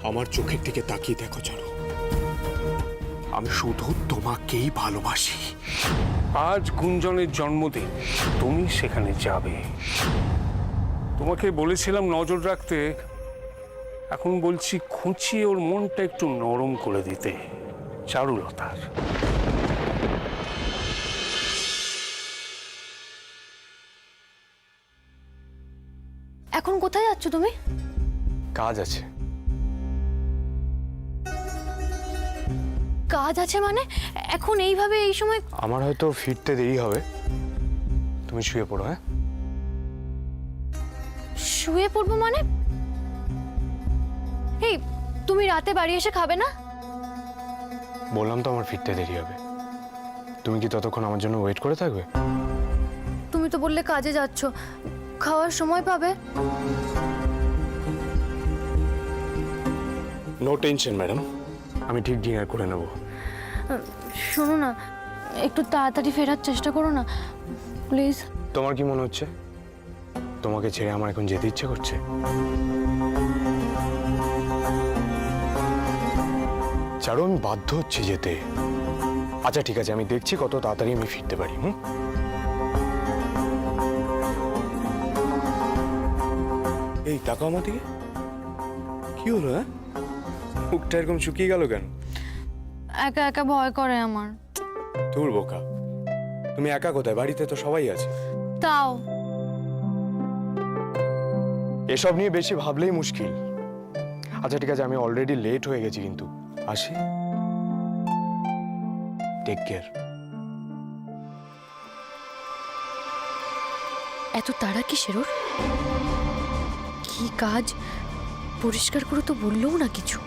আমার চোখের দিকে তাকিয়ে দেখো চারু, আমি শুধু তোমাকেই ভালোবাসি। আজ গুঞ্জনের জন্মদিন, তুমি সেখানে যাবে। তোমাকে বলেছিলাম নজর রাখতে, এখন বলছি খুঁচিয়ে ওর মনটা একটু নরম করে দিতে। চারুলতার এখন কোথায় যাচ্ছ তুমি? কাজ আছে। কাজ আছে মানে? এখন এইভাবে এই সময়? আমার হয়তো ফিরতে দেরি হবে, তুমি শুয়ে পড়ো। হ্যাঁ, শুয়ে পড়বো মানে? এই, তুমি রাতে বাড়ি এসে খাবে না? বললাম তো আমার ফিরতে দেরি হবে। তুমি কি ততক্ষণ আমার জন্য ওয়েট করে থাকবে? তুমি তো বললে কাজে যাচ্ছ, খাওয়ার সময় পাবে। নো টেনশন ম্যাডাম, আমি ঠিক ডিনার করে নেব। শোনো না, একটু তাড়াতাড়ি ফেরার চেষ্টা করো না প্লিজ। তোমার কি মনে হচ্ছে তোমাকে ছেড়ে আমার এখন যেতে ইচ্ছে করছে? চারু, আমি বাধ্য হচ্ছি যেতে। আচ্ছা ঠিক আছে, আমি দেখছি কত তাড়াতাড়ি আমি ফিরতে পারি। এই তাকাও আমার দিকে, কি হলো? হ্যাঁ, মুখটা এরকম শুকিয়ে গেল কেন? একা একা ভয় করে আমার। ধুর বোকা, তুমি একা কোথায়? বাড়িতে তো সবাই আছে। তাও এসব নিয়ে বেশি ভাবলেই মুশকিল। আচ্ছা ঠিক আছে, আমি অলরেডি লেট হয়ে গেছি, কিন্তু আসি। Take care. এত তাড়া কিসের ওর? কি কাজ? পরিষ্কার করে তো বললেও না কিছু।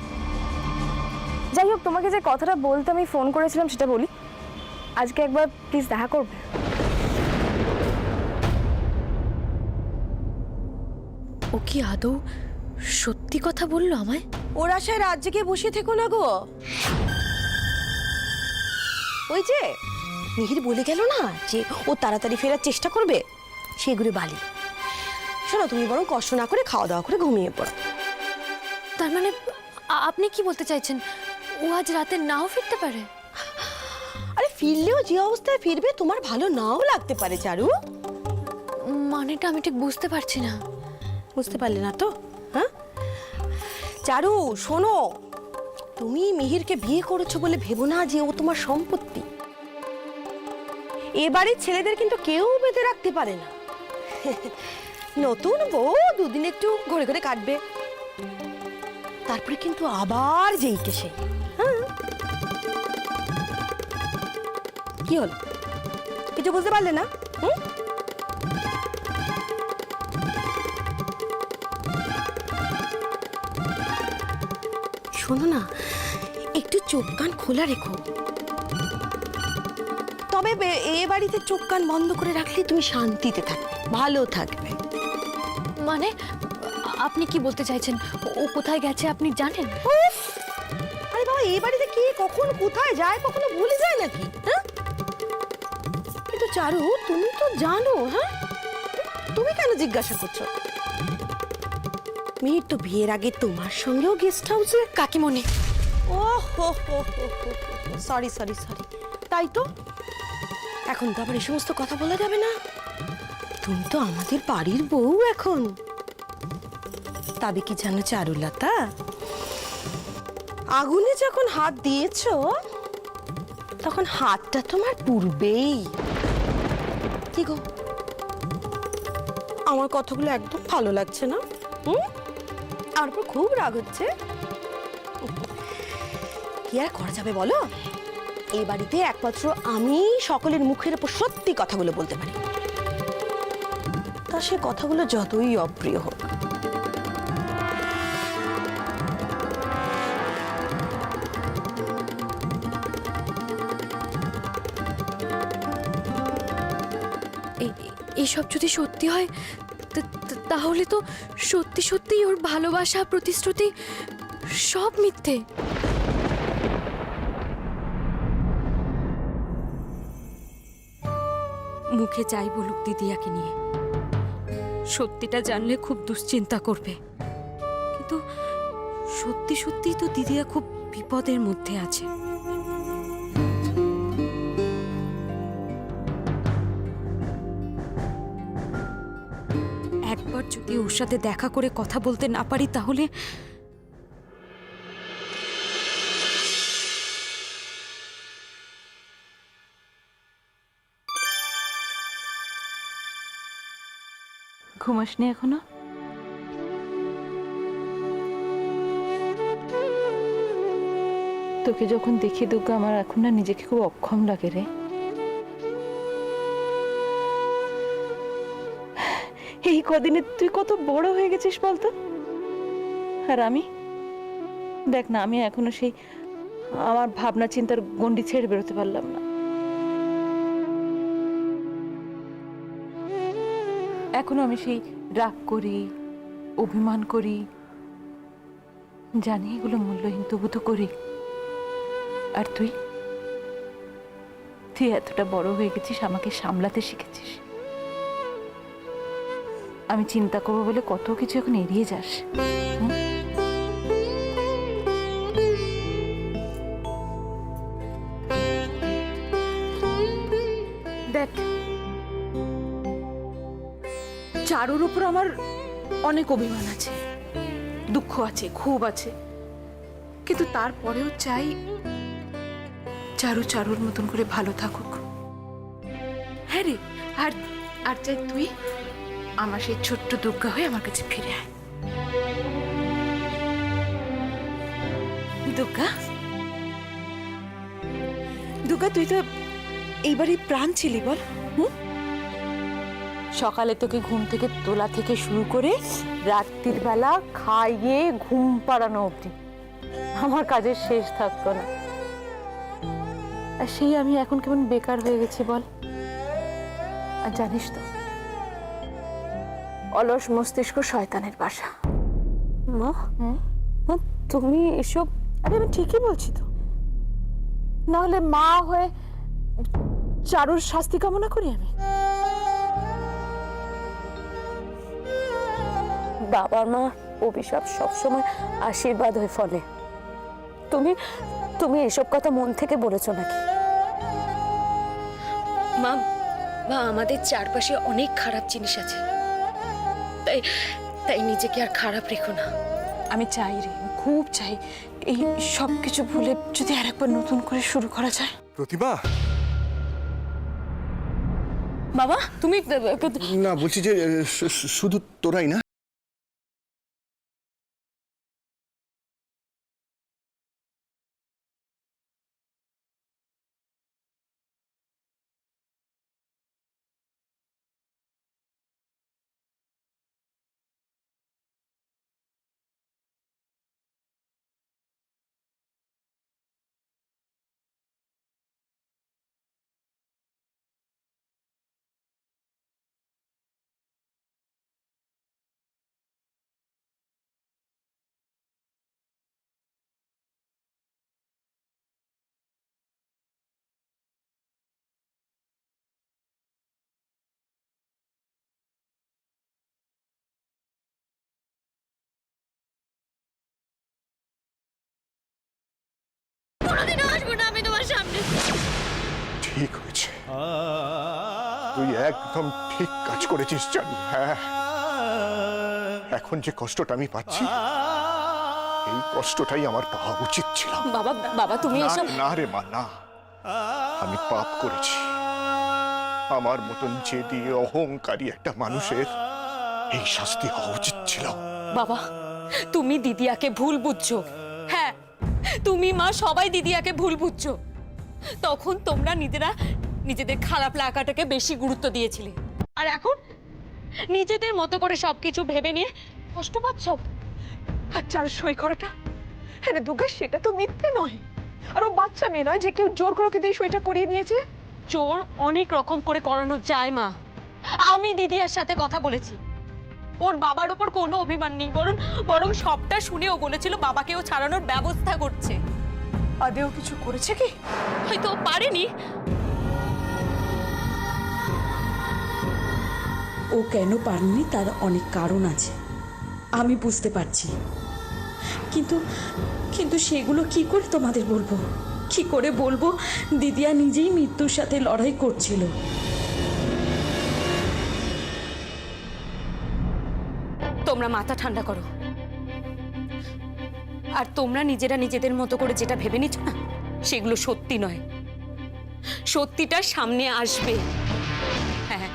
যাই হোক, তোমাকে যে কথাটা বলতে আমি ফোন করেছিলাম সেটা বলি। আজকে একবার প্লিজ দেখা করবে? ও কি আদৌ সত্যি কথা বললো আমায়? ওর আশায় রাত জেগে বসে থেকো না গো। ওই যে মিহির বলে গেল না যে ও তাড়াতাড়ি ফেরার চেষ্টা করবে, সেগুলো বালি। শোনো, তুমি বরং কষ্ট না করে খাওয়া দাওয়া করে ঘুমিয়ে পড়ো। তার মানে আপনি কি বলতে চাইছেন, ও আজ রাতে নাও ফিরতে পারে? আরে ফিরলেও যে অবস্থায় ফিরবে তোমার ভালো নাও লাগতে পারে চারু। মানেটা আমি ঠিক বুঝতে পারছি না। বুঝতে পারলে না তো? হ্যাঁ চারু, শোনো, তুমি মিহিরকে বিয়ে করেছো বলে ভেবো না যে ও তোমার সম্পত্তি। এ বাড়ির ছেলেদের কিন্তু কেউ বেঁধে রাখতে পারে না। নতুন বউ দুদিন একটু ঘরে ঘরে কাটবে, তারপরে কিন্তু আবার যেইকে সেই। হ্যাঁ, কি হলো, কিছু বুঝতে পারলে না? শোনো না, একটু চোখ কান খোলা রেখো। তবে এ বাড়িতে চোখ কান বন্ধ করে রাখলে তুমি শান্তিতে থাকবে, ভালো থাকবে। মানে আপনি কি বলতে চাইছেন, ও কোথায় গেছে আপনি জানেন? আরে বাবা, এই বাড়িতে কে কখন কোথায় যায় কখনো ভুলে যায় নাকি? হ্যাঁ, কিন্তু চারু তুমি তো জানো। হ্যাঁ, তুমি কেন জিজ্ঞাসা করছো? মিহির তো বিয়ের আগে তোমার সঙ্গেও গেস্ট হাউসে। কাকিমণি, ও হো হো হো, সরি সরি সরি। তাই তো, এখন তো আবার এই সমস্ত কথা বলা যাবে না। তুমি তো আমাদের বাড়ির বউ এখন। তবে কি জানো চারুলতা, আগুনে যখন হাত দিয়েছো তখন হাতটা তোমার পুড়বেই। কি গো, আমার কথাগুলো একদম ভালো লাগছে না? আমার উপর খুব রাগ হচ্ছে? কি আর করা যাবে বলো, এই বাড়িতে একমাত্র আমি সকলের মুখের উপর সত্যি কথাগুলো বলতে পারি, তা সে কথাগুলো যতই অপ্রিয় হোক। এসব যদি সত্যি হয় তাহলে তো সত্যি সত্যি ওর ভালোবাসা, প্রতিশ্রুতি সব মিথ্যে। মুখে যাই বলুক দিদিয়াকে নিয়ে, সত্যিটা জানলে খুব দুশ্চিন্তা করবে, কিন্তু সত্যি সত্যিই তো দিদিয়া খুব বিপদের মধ্যে আছে। একবার যদি ওর সাথে দেখা করে কথা বলতে না পারি তাহলে ঘুমাসনি এখনো? তোকে যখন দেখি দুর্গা, আমার এখন না নিজেকে খুব অক্ষম লাগে রে। এই কদিনে তুই কত বড় হয়ে গেছিস বলতো। আর আমি দেখ না, আমি এখনো সেই আমার ভাবনা চিন্তার গণ্ডি ছেড়ে বেরোতে পারলাম না। এখনো আমি সেই রাগ করি, অভিমান করি, জানি এগুলো মূল্যহীন, তবু তো করি। আর তুই তুই এতটা বড় হয়ে গেছিস, আমাকে সামলাতে শিখেছিস। আমি চিন্তা করবো বলে কত কিছু এখন এড়িয়ে যাস। দেখ, চারুর উপর আমার অনেক অভিমান আছে, দুঃখ আছে, খুব আছে, কিন্তু তারপরেও চাই চারু চারুর মতন করে ভালো থাকুক। হ্যাঁ রে, আর আর চাই তুই আমার সেই ছোট্ট দুর্গা হয়ে আমার কাছে ফিরে আয়। দুর্গা, দুর্গা, তুই তো এইবারই প্রাণ ছিলি বল। সকালে তোকে ঘুম থেকে তোলা থেকে শুরু করে রাত্রির বেলা খাইয়ে ঘুম পাড়ানো অবধি আমার কাজের শেষ থাকতো না। আর সেই আমি এখন কেমন বেকার হয়ে গেছি বল। আর জানিস তো, অলস মস্তিষ্ক শয়তানের বাসা। মা, মা, তুমি এসব? আরে আমি ঠিকই বলছি তো, না হলে মা হয়ে চারুর শাস্তি কামনা করি আমি? বাবার মা অভিশাপ সবসময় আশীর্বাদ হয়ে ফলে। তুমি তুমি এসব কথা মন থেকে বলেছো নাকি? মা, মা, আমাদের চারপাশে অনেক খারাপ জিনিস আছে, তাই তাই নিজেকে আর খারাপ রেখো না। আমি চাই রে, খুব চাই এই সব কিছু ভুলে যদি আরেকবার নতুন করে শুরু করা যায়। প্রতিমা, বাবা, তুমি না বলছি যে শুধু তোরাই না, কোনোদিনও আসবো না আমি তোমার সামনে। ঠিক হয়েছে, তুই একদম ঠিক কাজ করেছিস চারু। হ্যাঁ, এখন যে কষ্টটা আমি পাচ্ছি, এই কষ্টটাই আমার পাওয়া উচিত ছিল। বাবা, বাবা, তুমি না, এসব? না রে মা, না, আমি পাপ করেছি। আমার মতন জেদি অহংকারী একটা মানুষের এই শাস্তি হওয়া উচিত ছিল। বাবা, তুমি দিদিয়াকে ভুল বুঝছো। হ্যাঁ, তুমি মা সবাই দিদিয়াকে ভুল বুঝছো। তখন তোমরা নিজেদের খারাপ লাগাটাকে বেশি গুরুত্ব দিয়েছিলে, আর এখন নিজেদের মতো করে সবকিছু ভেবে নিয়ে কষ্ট পাচ্ছ। আর চার সই করাটা, হ্যাঁ দুর্গা, সেটা তো মিথ্যে নয়। আর ও বাচ্চা মেয়ে নয় যে কেউ জোর করে ওকে দিয়ে সইটা করিয়ে নিয়েছে। জোর অনেক রকম করে করানো যায় মা। আমি দিদিয়ার সাথে কথা বলেছি, ওর বাবার উপর কোনো অভিমান নেই, বরং সবটা শুনে ও বলেছিল বাবাকেও ছাড়ানোর ব্যবস্থা করছে। আদেও কিছু করেছে কি? হয়তো পারেনি। ও কেন পারেনি তার অনেক কারণ আছে, আমি বুঝতে পারছি। কিন্তু কিন্তু সেগুলো কি করে তোমাদের বলবো? কি করে বলবো দিদিয়া নিজেই মৃত্যুর সাথে লড়াই করছিল? তোমরা মাথা ঠান্ডা করো। আর তোমরা নিজেরা নিজেদের মতো করে যেটা ভেবে নিচ্ছ না, সেগুলো সত্যি নয়। সত্যিটা সামনে আসবে। হ্যাঁ,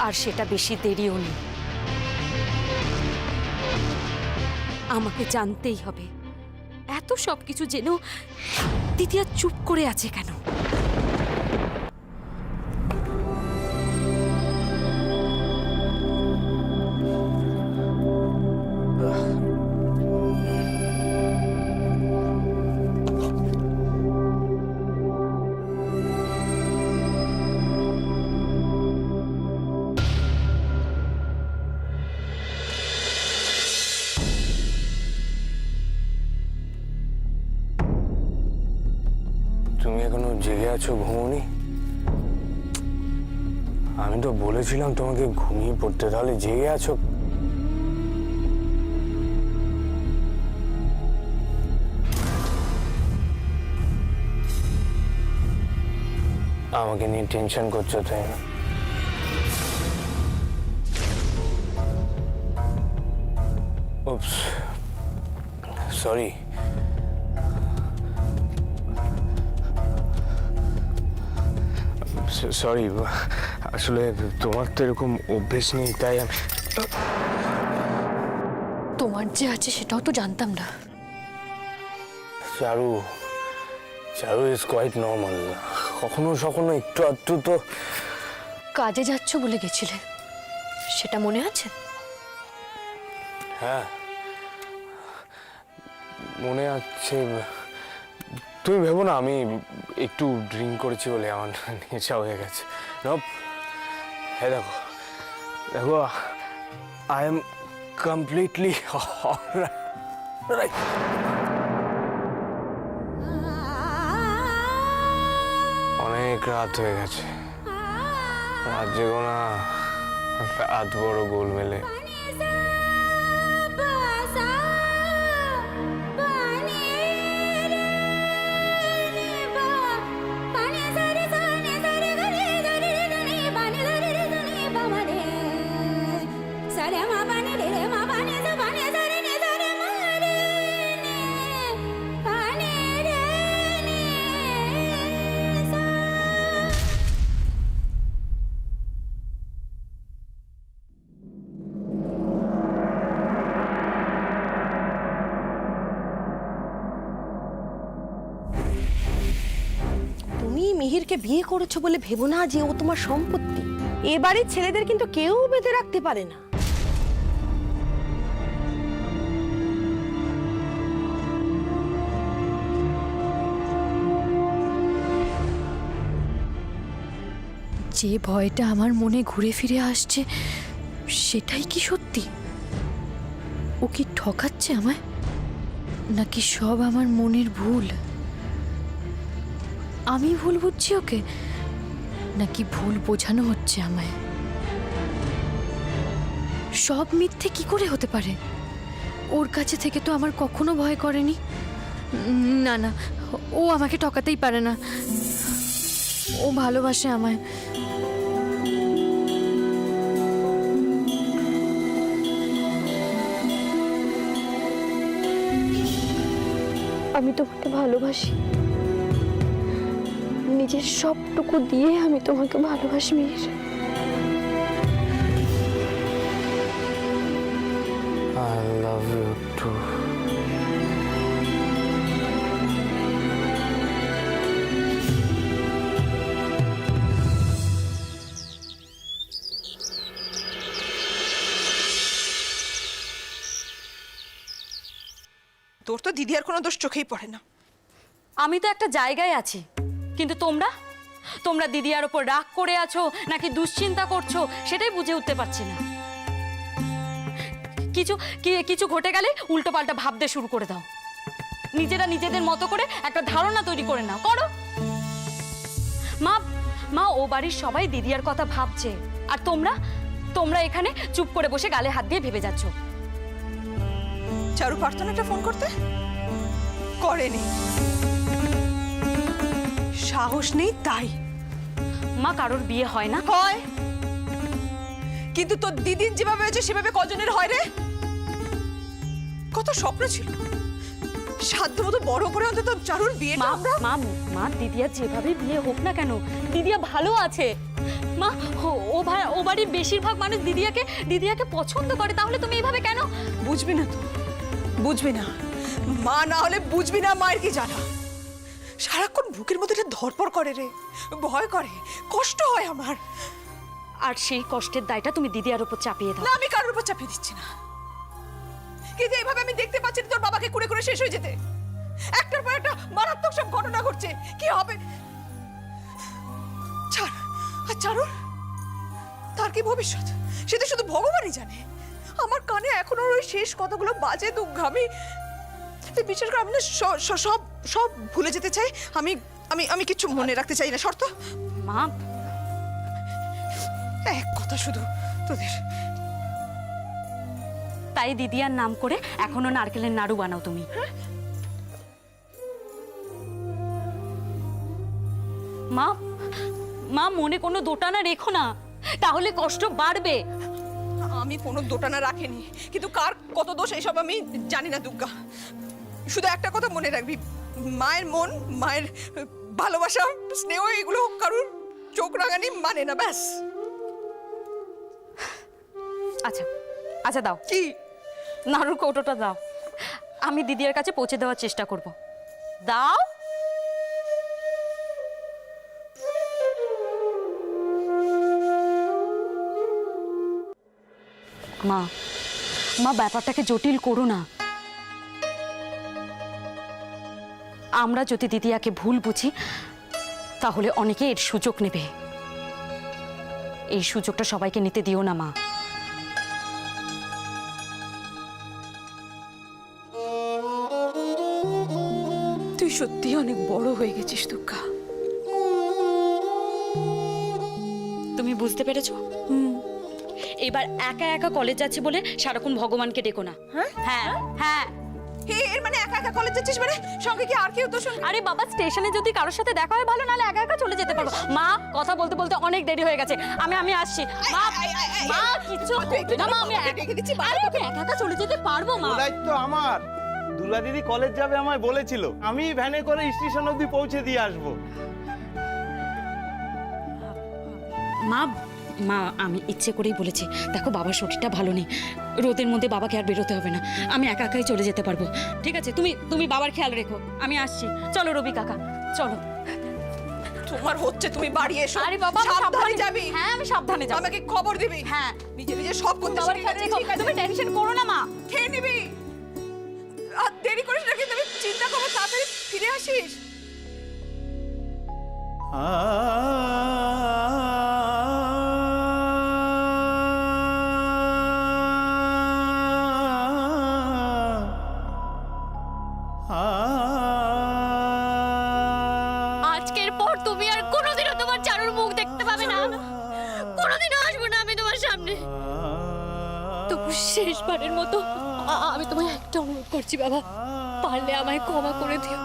আর সেটা বেশি দেরিও নেই। আমাকে জানতেই হবে এত সবকিছু জেনেও দিদিয়া চুপ করে আছে কেন? তুমি এখনো জেগে আছো, ঘুমোনি? আমি তো বলেছিলাম তোমাকে ঘুমিয়ে পড়তে, তাহলে জেগে আছো? আমাকে নিয়ে টেনশন করছো, তাই না? Oops. Sorry. সরি, আসলে তোমার তো এরকম অভ্যেস নেই, তাই আমি। তোমার যে আছে সেটাও তো জানতাম না। চারু চারু ইজ কোয়াইট নর্মাল। কখনো কখনো একটু আধটু তো। কাজে যাচ্ছ বলে গেছিলে, সেটা মনে আছে? হ্যাঁ, মনে আছে। তুমি ভেবো না আমি একটু ড্রিঙ্ক করেছি বলে আমার নেশা হয়ে গেছে। হ্যাঁ, দেখো দেখো, আই এম কমপ্লিটলি অলরাইট। অনেক রাত হয়ে গেছে, রাত জেগো না, রাত বড় গোল মেলে। তুমি মিহিরকে বিয়ে করেছো বলে ভেবো না যে ও তোমার সম্পত্তি। এবারে ছেলেদের কিন্তু কেউ বেঁধে রাখতে পারে না। যে ভয়টা আমার মনে ঘুরে ফিরে আসছে সেটাই কি সত্যি? ও কি ঠকাচ্ছে আমায়, নাকি সব আমার মনের ভুল? আমি ভুল বুঝছি ওকে, নাকি ভুল বোঝানো হচ্ছে আমায়? সব মিথ্যে কি করে হতে পারে? ওর কাছে থেকে তো আমার কখনো ভয় করেনি। না না, ও আমাকে ঠকাতেই পারে না। ও ভালোবাসে আমায়। আমি তোমাকে ভালোবাসি, নিজের সবটুকু দিয়ে আমি তোমাকে ভালোবাসি Mihir. I love you too. তোর তো দিদি আর কোনো দোষ চোখেই পড়ে না। আমি তো একটা জায়গায় আছি, কিন্তু তোমরা তোমরা দিদিয়ার ওপর রাগ করে আছো নাকি দুশ্চিন্তা করছো সেটাই বুঝে উঠতে পারছি না। কিছু ঘটে গেলে উল্টো পাল্টা ভাবতে শুরু করে দাও। নিজেরা নিজেদের মতো করে একটা ধারণা তৈরি করে নাও, করো। মা ও বাড়ির সবাই দিদিয়ার কথা ভাবছে, আর তোমরা এখানে চুপ করে বসে গালে হাত দিয়ে ভেবে যাচ্ছ। চারু পারতো না একটা ফোন করতে? করেনি। সাহস নেই তাই। মা কারোর বিয়ে হয় না? হয়, কিন্তু তোর দিদির যেভাবে হয়েছে সেভাবে কজনের হয় রে? কত স্বপ্ন ছিল, সাধ্য মতো বড় করে অন্তত চারুর বিয়ে। মা মা মা দিদিয়া যেভাবে বিয়ে হোক না কেন, দিদিয়া ভালো আছে মা। ও বাড়ির বেশিরভাগ মানুষ দিদিয়াকে পছন্দ করে, তাহলে তুমি এইভাবে কেন? বুঝবি না তো, বুঝবি না। মা না হলে বুঝবি না মায়ের কি জ্বালা। সারাক্ষণ বুকের মধ্যে একটা ধরপড় করে রে, ভয় করে, কষ্ট হয় আমার। আর সেই কষ্টের দায়টা তুমি দিদিয়ার উপর চাপিয়ে দাও। না, আমি কারোর উপর চাপিয়ে দিচ্ছি না, কিন্তু এইভাবে আমি দেখতে পাচ্ছি না তোর বাবাকে কুড়ে করে শেষ হয়ে যেতে। একটার পর একটা মারাত্মক সব ঘটনা ঘটছে, কি হবে? ছাড়। আর চারুর, তার কি ভবিষ্যৎ সেটা শুধু ভগবানই জানে। আমার কানে এখনো ওই শেষ কথাগুলো বাজে দুর্গা। আমি বিশেষ করে আমি না সব সব ভুলে যেতে চাই। আমি আমি আমি কিছু মনে রাখতে চাই না। শর্ত মা, এক কথা শুধু তোদের। তাই দিদিয়ার নাম করে এখনো নারকেলের নাড়ু বানাও তুমি? মা মা, মনে কোনো দোটানা রেখো না, তাহলে কষ্ট বাড়বে। আমি কোনো দোটানা রাখিনি, কিন্তু কার কত দোষ এইসব আমি জানি না দুর্গা। শুধু একটা কথা মনে রাখবি, মায়ের মন, মায়ের ভালোবাসা, স্নেহ, এগুলো কারুর চোখ রাঙানি মানে না, ব্যাস। আচ্ছা আচ্ছা, দাও কি? নাড়ুর কৌটোটা দাও, আমি দিদিয়ার কাছে পৌঁছে দেওয়ার চেষ্টা করব। দাও। মা মা, ব্যাপারটাকে জটিল করো না। আমরা যদি দিদিয়াকে ভুল বুঝি তাহলে অনেকে এর সুযোগ নেবে। এই সুযোগটা সবাইকে নিতে দিও না মা। তুই সত্যি অনেক বড় হয়ে গেছিস দুর্গা। তুমি বুঝতে পেরেছো? এবার একা একা কলেজ যাচ্ছে বলে সারাক্ষণ ভগবানকে ডেকো না। হ্যাঁ হ্যাঁ। এর মানে একা একা কলেজ যাচ্ছিস মানে? সঙ্গে কি আর কেউ তো সঙ্গে? আরে বাবা, স্টেশনে যদি কারোর সাথে দেখা হয় ভালো, নাহলে একা একা চলে যেতে পারবো। মা, কথা বলতে বলতে অনেক দেরি হয়ে গেছে, আমি আসছি। মা মা, কিছু হবে না মা, আমি ডেকে দিচ্ছি। আরে আমি একা একা চলে যেতে পারবো মা। দায়িত্ব আমার। দুর্গা দিদি কলেজ যাবে আমায় বলেছিল, আমি ভ্যানে করে স্টেশন অবধি পৌঁছে দিয়ে আসবো। মা মা, আমি ইচ্ছে করেই বলেছি। দেখো, বাবার শরীরটা ভালো নেই, রোদের মধ্যে বাবাকে আর বেরোতে হবে না, আমি একা একাই চলে যেতে পারবো। ঠিক আছে, তুমি বাবার খেয়াল রেখো, আমি আসছি। চলো রবি কাকা, চলো। তোমার হচ্ছে, তুমি বাড়ি এসো। আরে বাবা, সাবধানে যাবি। হ্যাঁ, আমি সাবধানে যাবো। আমাকে খবর দিবি। হ্যাঁ, নিজে নিজে সব করতে বাবার শিখে খেয়াল গেছিস, রেখো। ঠিক আছে? তুমি টেনশন করো না মা। খেয়ে নিবি, আর দেরি করিস না, কিন্তু আমি চিন্তা করবো, তাড়াতাড়ি ফিরে আসিস। আজকের পর তুমি আর কোনোদিনও তোমার চারুর মুখ দেখতে পাবে না, কোনোদিনও আসবো না আমি তোমার সামনে। তবু শেষবারের মতো আমি তোমায় একটা অনুরোধ করছি বাবা, পারলে আমায় ক্ষমা করে দিও।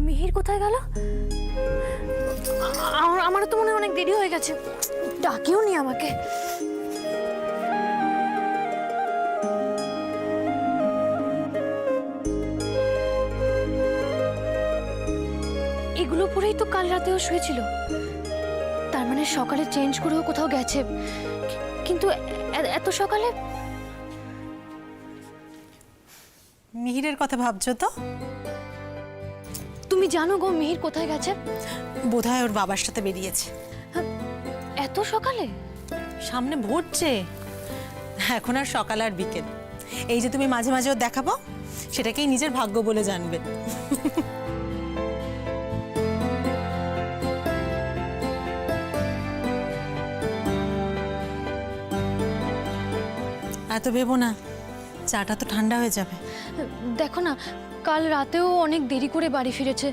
মিহির কোথায় গেল? আমারও তো মনে হয় অনেক দেরি হয়ে গেছে, ডাকেও নি আমাকে। এগুলো পরেই তো কাল রাতেও শুয়েছিল, তার মানে সকালে চেঞ্জ করেও কোথাও গেছে। কিন্তু এত সকালে? মিহিরের কথা ভাবছো তো? তুমি জানো গো মিহির কোথায় গেছে? বোধহয় ওর বাবার সাথে বেরিয়েছে। এত সকালে? সামনে ভোরছে, এখন আর সকাল আর বিকেল। এই যে তুমি মাঝে মাঝে ওর দেখাবো, সেটাকেই নিজের ভাগ্য বলে জানবে। এত ভেবো না, চাটা তো ঠান্ডা হয়ে যাবে। দেখো না, কাল রাতেও অনেক দেরি করে বাড়ি ফিরেছে,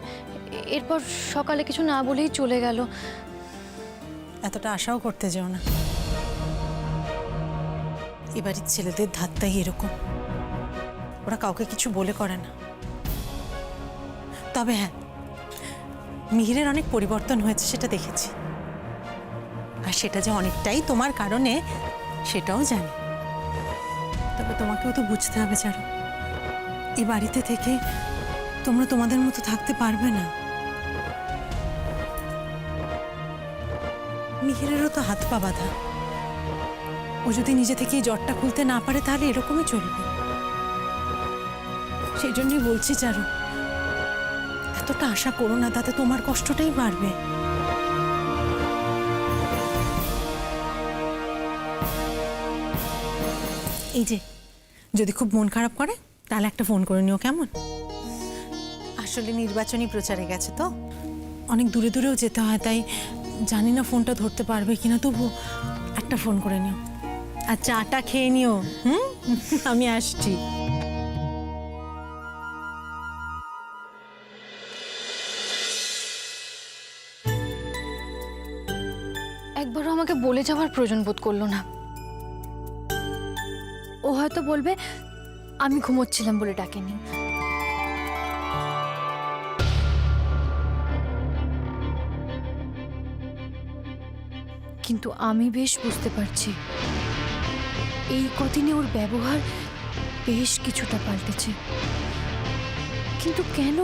এরপর সকালে কিছু না বলেই চলে গেল। এতটা আশাও করতে যেও না, এবারের ছেলেদের ধাত্তাই এরকম, ওরা কাউকে কিছু বলে করে না। তবে হ্যাঁ, মিহিরের অনেক পরিবর্তন হয়েছে সেটা দেখেছি, আর সেটা যে অনেকটাই তোমার কারণে সেটাও জানি। তবে তোমাকেও তো বুঝতে হবে চারু, এই বাড়িতে থেকে তোমরা তোমাদের মতো থাকতে পারবে না। মিহিরেরও তো হাত পা বাঁধা, ও যদি নিজে থেকে এই জ্বরটা খুলতে না পারে তাহলে এরকমই চলবে। সেই জন্যই বলছি চারু, এতটা আশা করো না, তাতে তোমার কষ্টটাই বাড়বে। এই যে যদি খুব মন খারাপ করে তাহলে একটা ফোন করে নিও, কেমন? আসলে নির্বাচনী প্রচারে গেছে তো, অনেক দূরে দূরেও যেতে হয়, তাই জানি না ফোনটা ধরতে পারবে কিনা, তবু একটা ফোন করে নিও আর চাটা খেয়ে নিও। আমি আসছি। একবারও আমাকে বলে যাওয়ার প্রয়োজন বোধ করলো না। ও হয়তো বলবে আমি ঘুমোচ্ছিলাম বলে ডাকেনি। কিন্তু আমি বেশ বুঝতে পারছি এই কদিনে ওর ব্যবহার বেশ কিছুটা পাল্টেছে। কিন্তু কেন?